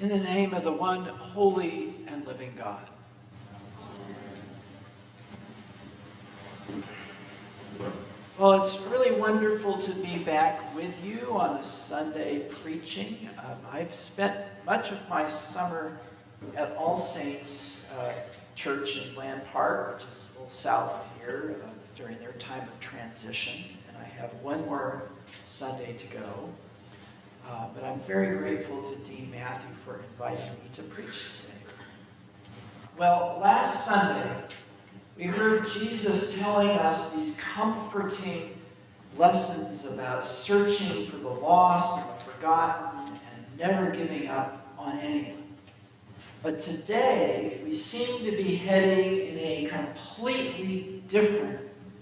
In the name of the one holy and living God. Well, it's really wonderful to be back with you on a Sunday preaching. I've spent much of my summer at All Saints Church in Land Park, which is a little south of here, during their time of transition. And I have one more Sunday to go. But I'm very grateful to Dean Matthew for inviting me to preach today. Well, last Sunday, we heard Jesus telling us these comforting lessons about searching for the lost and the forgotten and never giving up on anyone. But today, we seem to be heading in a completely different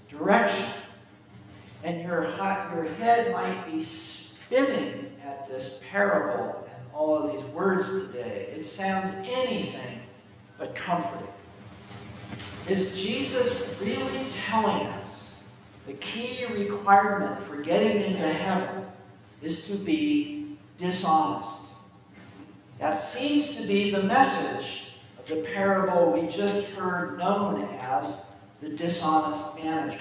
direction. And your head might be spinning at this parable and all of these words today. It sounds anything but comforting. Is Jesus really telling us the key requirement for getting into heaven is to be dishonest? That seems to be the message of the parable we just heard, known as the dishonest manager.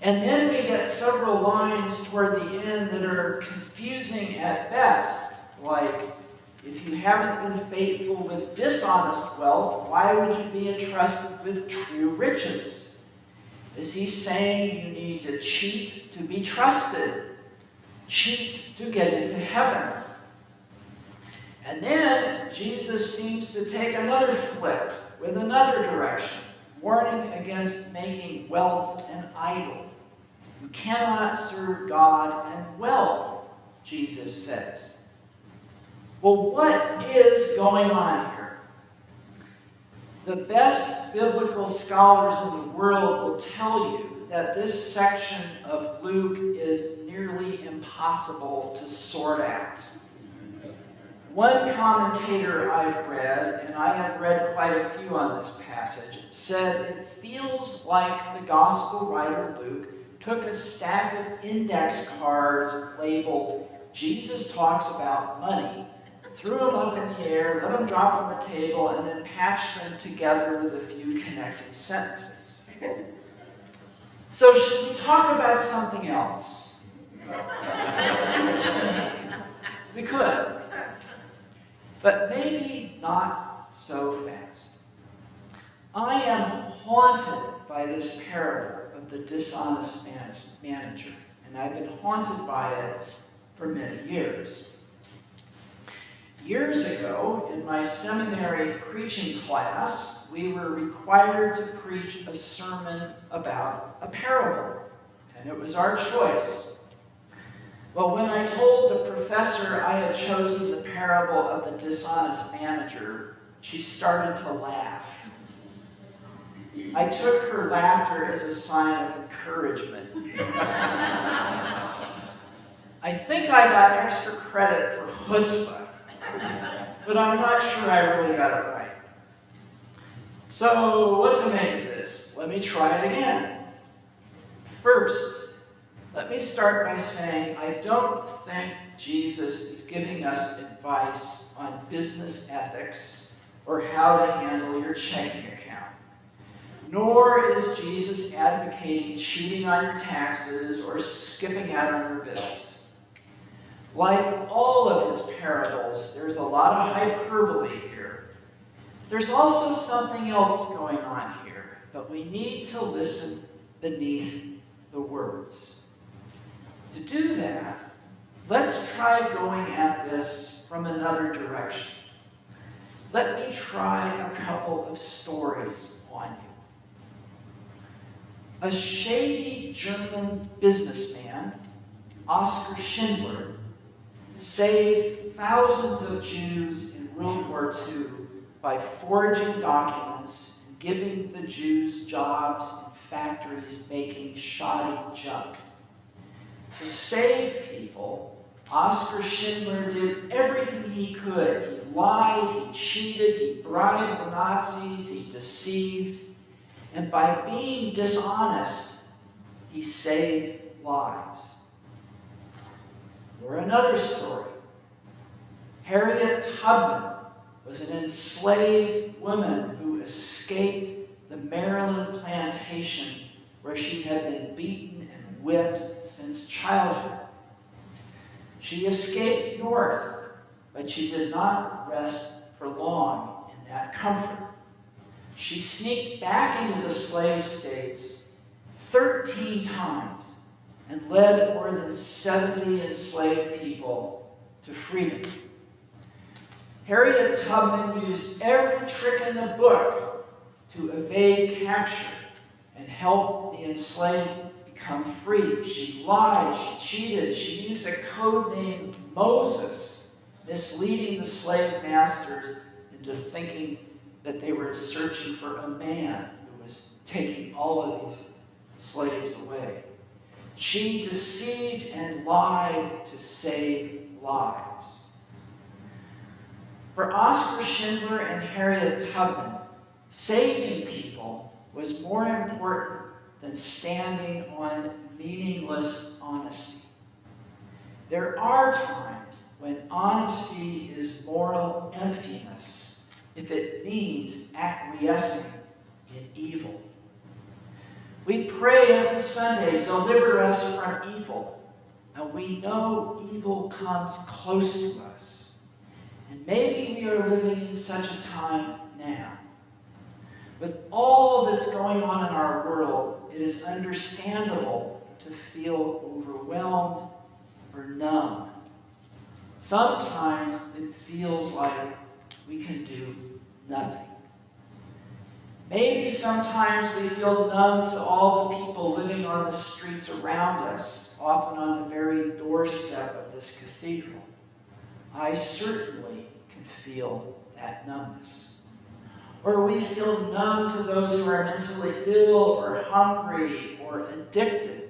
And then we get several lines toward the end that are confusing at best, like, if you haven't been faithful with dishonest wealth, why would you be entrusted with true riches? Is he saying you need to cheat to be trusted? Cheat to get into heaven? And then Jesus seems to take another flip with another direction, warning against making wealth an idol. You cannot serve God and wealth, Jesus says. Well, what is going on here? The best biblical scholars in the world will tell you that this section of Luke is nearly impossible to sort out. One commentator I've read, and I have read quite a few on this passage, said it feels like the gospel writer Luke took a stack of index cards labeled Jesus talks about money, threw them up in the air, let them drop on the table, and then patched them together with a few connecting sentences. So should we talk about something else? We could. But maybe not so fast. I am haunted by this parable of the dishonest manager, and I've been haunted by it for many years. Years ago, in my seminary preaching class, we were required to preach a sermon about a parable, and it was our choice. Well, when I told the professor I had chosen the parable of the dishonest manager, she started to laugh. I took her laughter as a sign of encouragement. I think I got extra credit for chutzpah, but I'm not sure I really got it right. So, what to make of this? Let me try it again. First, let me start by saying I don't think Jesus is giving us advice on business ethics or how to handle your checking account. Nor is Jesus advocating cheating on your taxes or skipping out on your bills. Like all of his parables, there's a lot of hyperbole here. There's also something else going on here, but we need to listen beneath the words. To do that, let's try going at this from another direction. Let me try a couple of stories on you. A shady German businessman, Oskar Schindler, saved thousands of Jews in World War II by forging documents and giving the Jews jobs in factories making shoddy junk. To save people, Oskar Schindler did everything he could. He lied, he cheated, he bribed the Nazis, he deceived. And by being dishonest, he saved lives. Or another story. Harriet Tubman was an enslaved woman who escaped the Maryland plantation where she had been beaten and whipped since childhood. She escaped north, but she did not rest for long in that comfort. She sneaked back into the slave states 13 times and led more than 70 enslaved people to freedom. Harriet Tubman used every trick in the book to evade capture and help the enslaved become free. She lied, she cheated, she used a code named Moses, misleading the slave masters into thinking that they were searching for a man who was taking all of these slaves away. She deceived and lied to save lives. For Oscar Schindler and Harriet Tubman, saving people was more important than standing on meaningless honesty. There are times when honesty is moral emptiness if it means acquiescing in evil. We pray every Sunday, deliver us from evil, and we know evil comes close to us. And maybe we are living in such a time now. With all that's going on in our world, it is understandable to feel overwhelmed or numb. Sometimes it feels like we can do nothing. Maybe sometimes we feel numb to all the people living on the streets around us, often on the very doorstep of this cathedral. I certainly can feel that numbness. Or we feel numb to those who are mentally ill or hungry or addicted,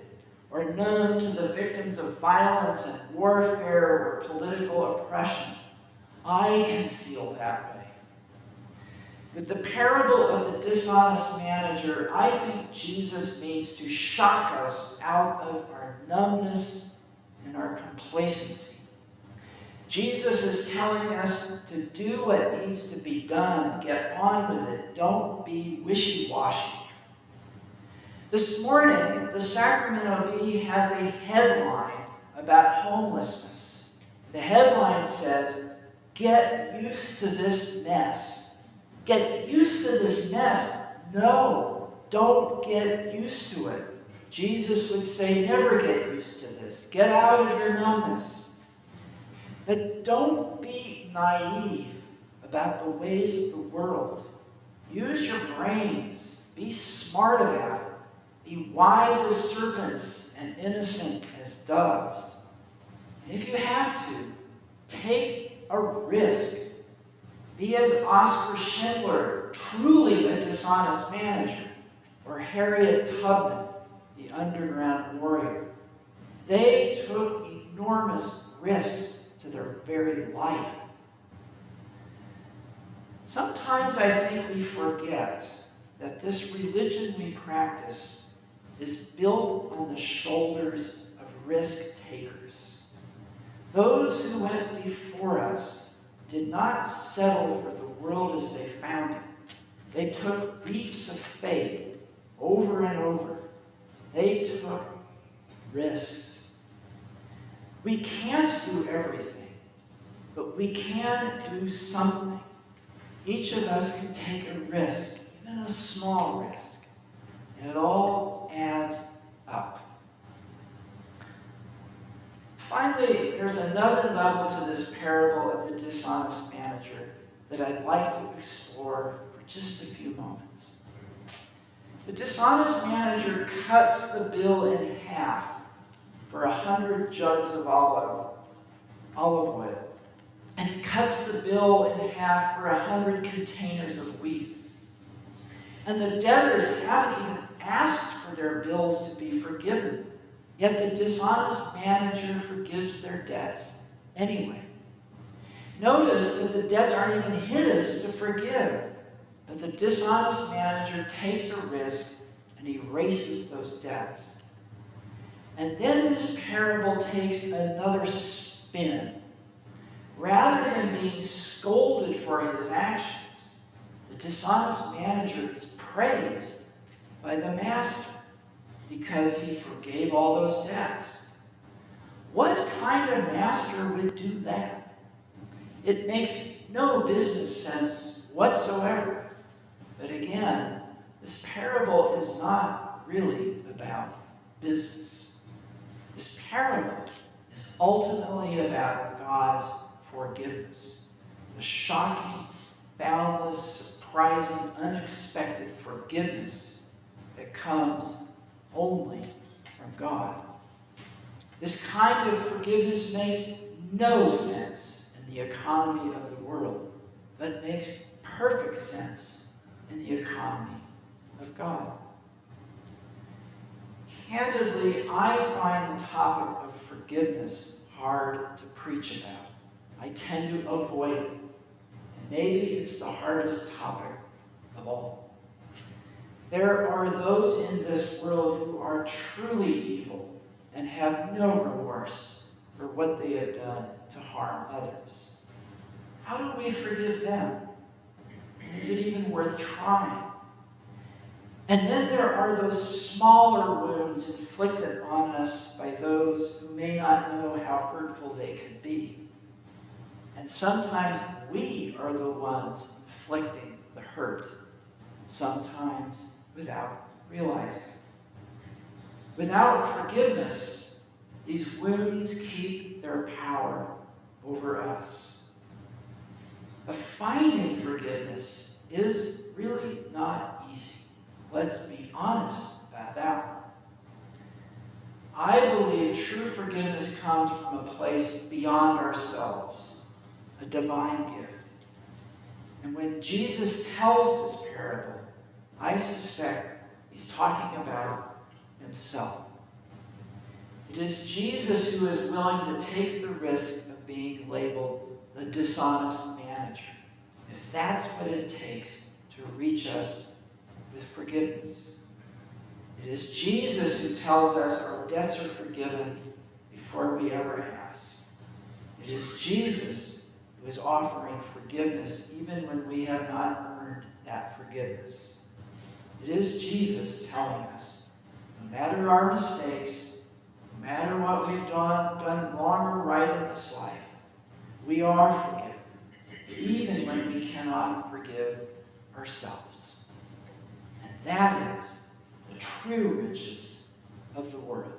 or numb to the victims of violence and warfare or political oppression. I can feel that way. With the parable of the dishonest manager, I think Jesus means to shock us out of our numbness and our complacency. Jesus is telling us to do what needs to be done. Get on with it. Don't be wishy-washy. This morning, the Sacramento Bee has a headline about homelessness. The headline says, "Get used to this mess." Get used to this mess? No, don't get used to it. Jesus would say, never get used to this. Get out of your numbness. But don't be naive about the ways of the world. Use your brains. Be smart about it. Be wise as serpents and innocent as doves. And if you have to, take a risk. Be as Oscar Schindler, truly a dishonest manager, or Harriet Tubman, the underground warrior. They took enormous risks to their very life. Sometimes I think we forget that this religion we practice is built on the shoulders of risk-takers. Those who went before us did not settle for the world as they found it. They took leaps of faith over and over. They took risks. We can't do everything, but we can do something. Each of us can take a risk, even a small risk, and it all adds up. Finally, there's another level to this parable of the dishonest manager that I'd like to explore for just a few moments. The dishonest manager cuts the bill in half for 100 jugs of olive oil. And he cuts the bill in half for 100 containers of wheat. And the debtors haven't even asked for their bills to be forgiven. Yet the dishonest manager forgives their debts anyway. Notice that the debts aren't even his to forgive. But the dishonest manager takes a risk and erases those debts. And then this parable takes another spin. Rather than being scolded for his actions, the dishonest manager is praised by the master because he forgave all those debts. What kind of master would do that? It makes no business sense whatsoever. But again, this parable is not really about business. This parable is ultimately about God's forgiveness. The shocking, boundless, surprising, unexpected forgiveness that comes only from God. This kind of forgiveness makes no sense in the economy of the world, but makes perfect sense in the economy of God. Candidly, I find the topic of forgiveness hard to preach about. I tend to avoid it. And maybe it's the hardest topic of all. There are those in this world who are truly evil and have no remorse for what they have done to harm others. How do we forgive them? And is it even worth trying? And then there are those smaller wounds inflicted on us by those who may not know how hurtful they can be. And sometimes we are the ones inflicting the hurt, sometimes without realizing. Without forgiveness, these wounds keep their power over us. But finding forgiveness is really not easy. Let's be honest about that one. I believe true forgiveness comes from a place beyond ourselves, a divine gift. And when Jesus tells this parable, I suspect he's talking about himself. It is Jesus who is willing to take the risk of being labeled the dishonest manager, if that's what it takes to reach us with forgiveness. It is Jesus who tells us our debts are forgiven before we ever ask. It is Jesus who is offering forgiveness even when we have not earned that forgiveness. It is Jesus telling us, no matter our mistakes, no matter what we've done wrong or right in this life, we are forgiven, even when we cannot forgive ourselves. And that is the true riches of the world.